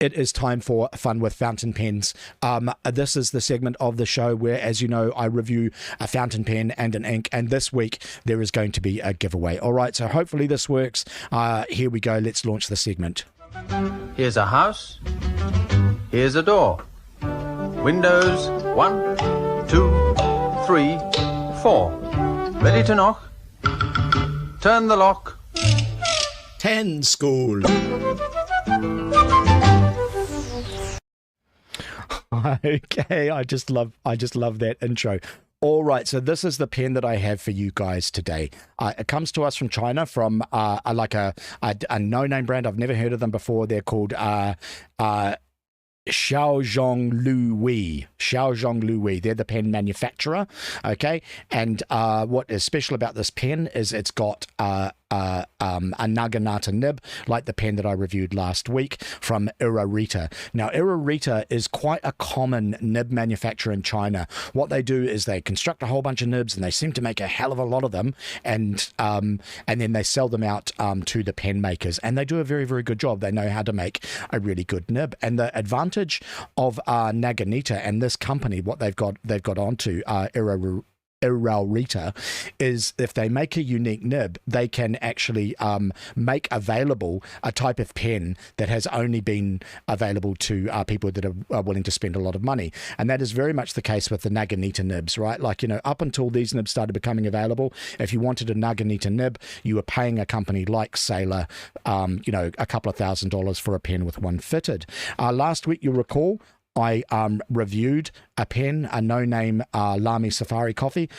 It is time for Fun with Fountain Pens. This is the segment of the show where, as you know, I review a fountain pen and an ink, and this week there is going to be a giveaway. All right, so hopefully this works. Here we go. Let's launch the segment. Here's a house. Here's a door. Windows 1, 2, 3, 4. Ready to knock? Turn the lock. 10 school. Okay, I just love that intro. All right, so this is the pen that I have for you guys today. It comes to us from China, from a no-name brand. I've never heard of them before. They're called Chouxiongluwei. They're the pen manufacturer. Okay, and what is special about this pen is it's got a Naginata nib, like the pen that I reviewed last week from Iraurita. Now, Iraurita is quite a common nib manufacturer in China. What they do is they construct a whole bunch of nibs, and they seem to make a hell of a lot of them, and then they sell them out to the pen makers, and they do a very, very good job. They know how to make a really good nib, and the advantage of Naginata and this company, what they've got onto Iraurita, is if they make a unique nib, they can actually make available a type of pen that has only been available to people that are willing to spend a lot of money. And that is very much the case with the Naginata nibs, right? Like, you know, up until these nibs started becoming available, if you wanted a Naginata nib, you were paying a company like Sailor, you know, a couple of $1,000s for a pen with one fitted. Last week, you'll recall, I reviewed a pen, a no-name Lamy Safari copy,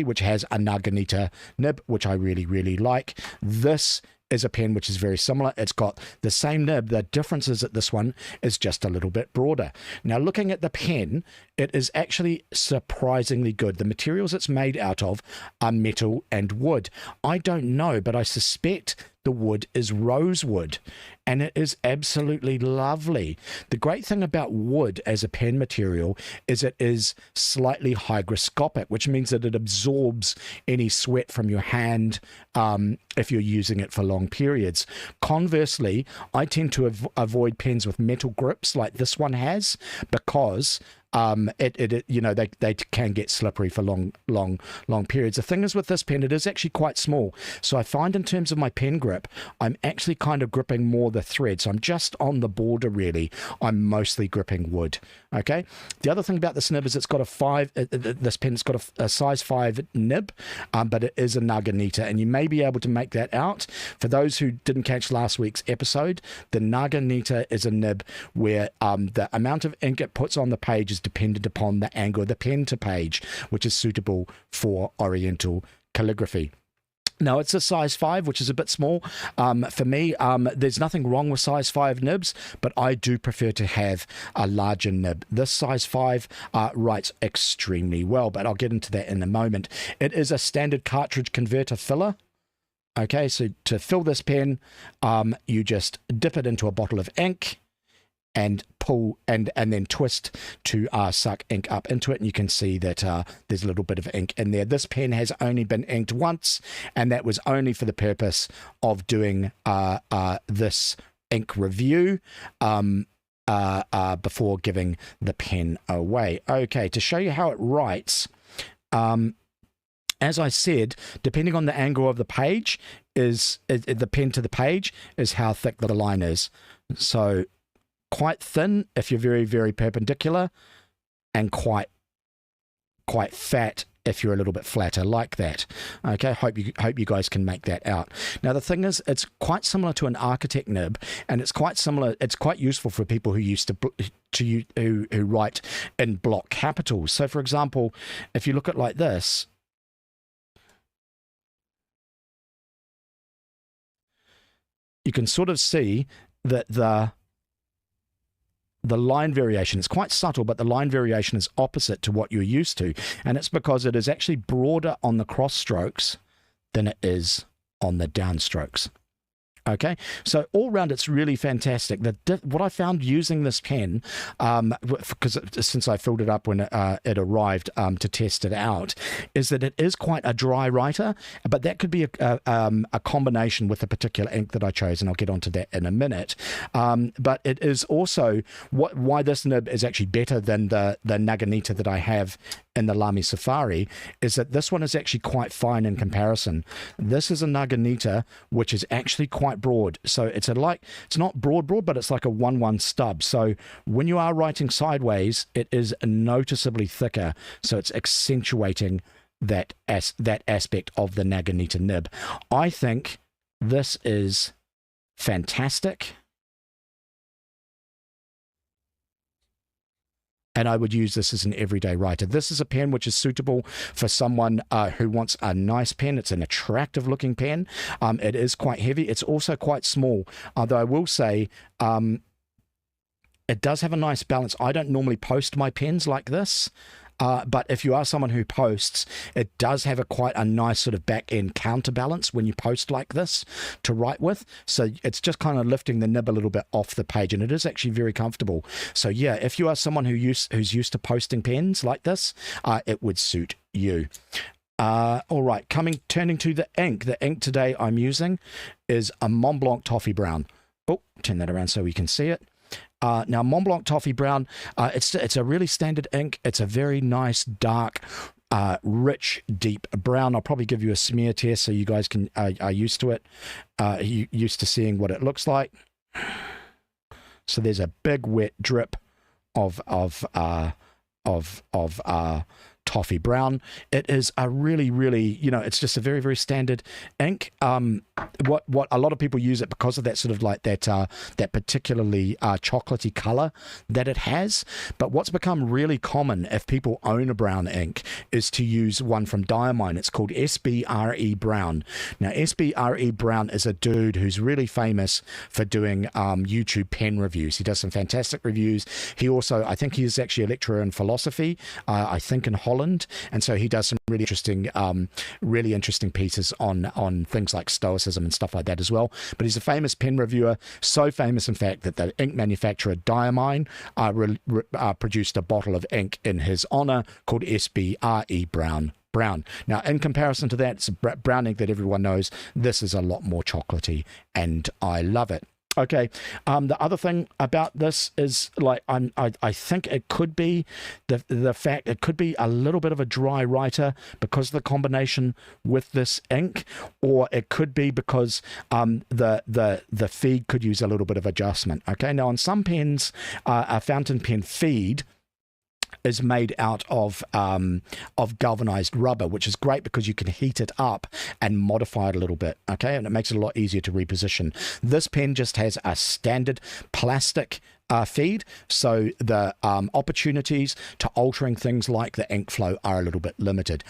which has a Naginata nib, which I really, really like. This is a pen which is very similar. It's got the same nib. The difference is that this one is just a little bit broader. Now, looking at the pen, it is actually surprisingly good. The materials it's made out of are metal and wood. I don't know, but I suspect the wood is rosewood, and it is absolutely lovely. The great thing about wood as a pen material is it is slightly hygroscopic, which means that it absorbs any sweat from your hand if you're using it for long periods. Conversely, I tend to avoid pens with metal grips like this one has, because you know, they can get slippery for long periods. The thing is with this pen, it is actually quite small. So I find in terms of my pen grip, I'm actually kind of gripping more the thread. So I'm just on the border, really. I'm mostly gripping wood. Okay. The other thing about this nib is it's got this pen's got a size 5 nib, but it is a Naginata, and you may be able to make that out. For those who didn't catch last week's episode, the Naginata is a nib where the amount of ink it puts on the page is dependent upon the angle of the pen to page, which is suitable for Oriental calligraphy. Now, it's a size 5, which is a bit small. For me, there's nothing wrong with size 5 nibs, but I do prefer to have a larger nib. This size 5 writes extremely well, but I'll get into that in a moment. It is a standard cartridge converter filler. Okay, so to fill this pen, you just dip it into a bottle of ink and pull and then twist to suck ink up into it, and you can see that there's a little bit of ink in there. This pen has only been inked once, and that was only for the purpose of doing this ink review before giving the pen away. Okay, to show you how it writes, as I said, depending on the angle of the page, is the pen to the page is how thick the line is. So quite thin if you're very, very perpendicular, and quite fat if you're a little bit flatter, like that. Okay, hope you guys can make that out. Now, the thing is, it's quite similar to an architect nib, and it's quite similar. It's quite useful for people who used who write in block capitals. So, for example, if you look at like this, you can sort of see that the line variation is quite subtle, but the line variation is opposite to what you're used to. And it's because it is actually broader on the cross strokes than it is on the down strokes. Okay, so all round it's really fantastic. What I found using this pen, because since I filled it up when it arrived to test it out, is that it is quite a dry writer, but that could be a combination with a particular ink that I chose, and I'll get onto that in a minute. But it is also why this nib is actually better than the Naginata that I have in the Lamy Safari, is that this one is actually quite fine in comparison. This is a Naginata which is actually quite broad, so it's not broad, but it's like a 1-1 stub. So when you are writing sideways, it is noticeably thicker, so it's accentuating that aspect of the Naginata nib. I think this is fantastic, and I would use this as an everyday writer. This is a pen which is suitable for someone who wants a nice pen. It's an attractive looking pen. It is quite heavy. It's also quite small, although I will say it does have a nice balance. I don't normally post my pens like this. But if you are someone who posts, it does have quite a nice sort of back end counterbalance when you post like this to write with. So it's just kind of lifting the nib a little bit off the page, and it is actually very comfortable. So yeah, if you are someone who's used to posting pens like this, it would suit you. All right, turning to the ink. The ink today I'm using is a Montblanc Toffee Brown. Oh, turn that around so we can see it. Now, Montblanc Toffee Brown, it's a really standard ink. It's a very nice, dark, rich, deep brown. I'll probably give you a smear test so you guys are used to it, used to seeing what it looks like. So there's a big wet drip of Toffee Brown. It is a really, really, it's just a very, very standard ink. What a lot of people use it because of that sort of like that particularly chocolatey color that it has. But what's become really common if people own a brown ink is to use one from Diamine. It's called SBRE Brown. Now, SBRE Brown is a dude who's really famous for doing YouTube pen reviews. He does some fantastic reviews. He also, I think he's actually a lecturer in philosophy, I think in Holland, and so he does some really interesting pieces on things like Stoicism and stuff like that as well. But he's a famous pen reviewer, so famous in fact that the ink manufacturer Diamine produced a bottle of ink in his honor called SBRE Brown. Now, in comparison to that, it's a brown ink that everyone knows. This is a lot more chocolatey, and I love it. Okay, the other thing about this is like I think it could be the fact it could be a little bit of a dry writer because of the combination with this ink, or it could be because the feed could use a little bit of adjustment. Okay, now on some pens, a fountain pen feed is made out of galvanized rubber, which is great because you can heat it up and modify it a little bit, okay, and it makes it a lot easier to reposition. This pen just has a standard plastic feed, so the opportunities to altering things like the ink flow are a little bit limited.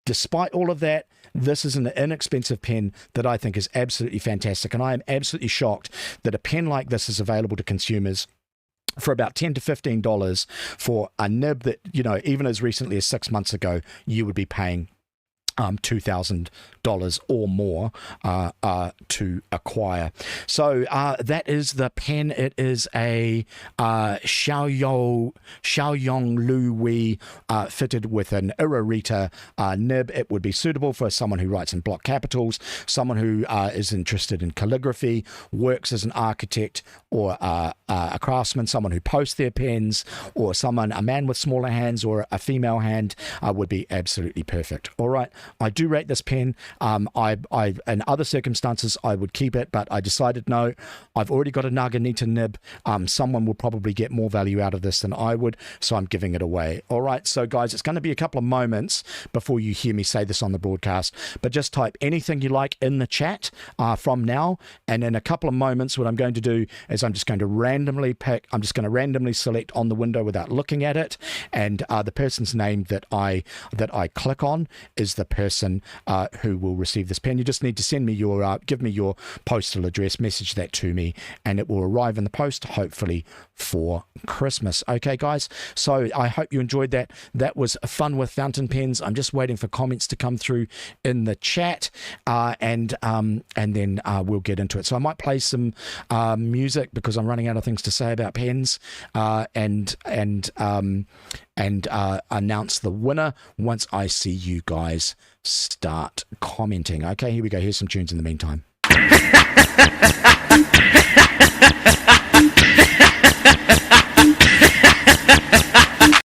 Despite all of that, this is an inexpensive pen that I think is absolutely fantastic, and I am absolutely shocked that a pen like this is available to consumers for about $10 to $15 for a nib that, even as recently as 6 months ago, you would be paying $2,000 or more to acquire. So that is the pen. It is a Chouxiongluwei fitted with an Iraurita nib. It would be suitable for someone who writes in block capitals, someone who is interested in calligraphy, works as an architect or a craftsman, someone who posts their pens, or a man with smaller hands or a female hand would be absolutely perfect. All right. I do rate this pen. In other circumstances, I would keep it, but I decided no, I've already got a Naginata nib. Someone will probably get more value out of this than I would, so I'm giving it away. All right, so guys, it's going to be a couple of moments before you hear me say this on the broadcast, but just type anything you like in the chat from now, and in a couple of moments, what I'm going to do is I'm just going to randomly randomly pick. I'm just going to randomly select on the window without looking at it, and the person's name that I click on is the person who will receive this pen. You just need to send me your give me your postal address, message that to me, and it will arrive in the post, hopefully for Christmas. Okay, guys. So I hope you enjoyed that. That was fun with fountain pens. I'm just waiting for comments to come through in the chat, and then we'll get into it. So I might play some music because I'm running out of things to say about pens, and announce the winner once I see you guys start commenting. Okay, here we go. Here's some tunes in the meantime.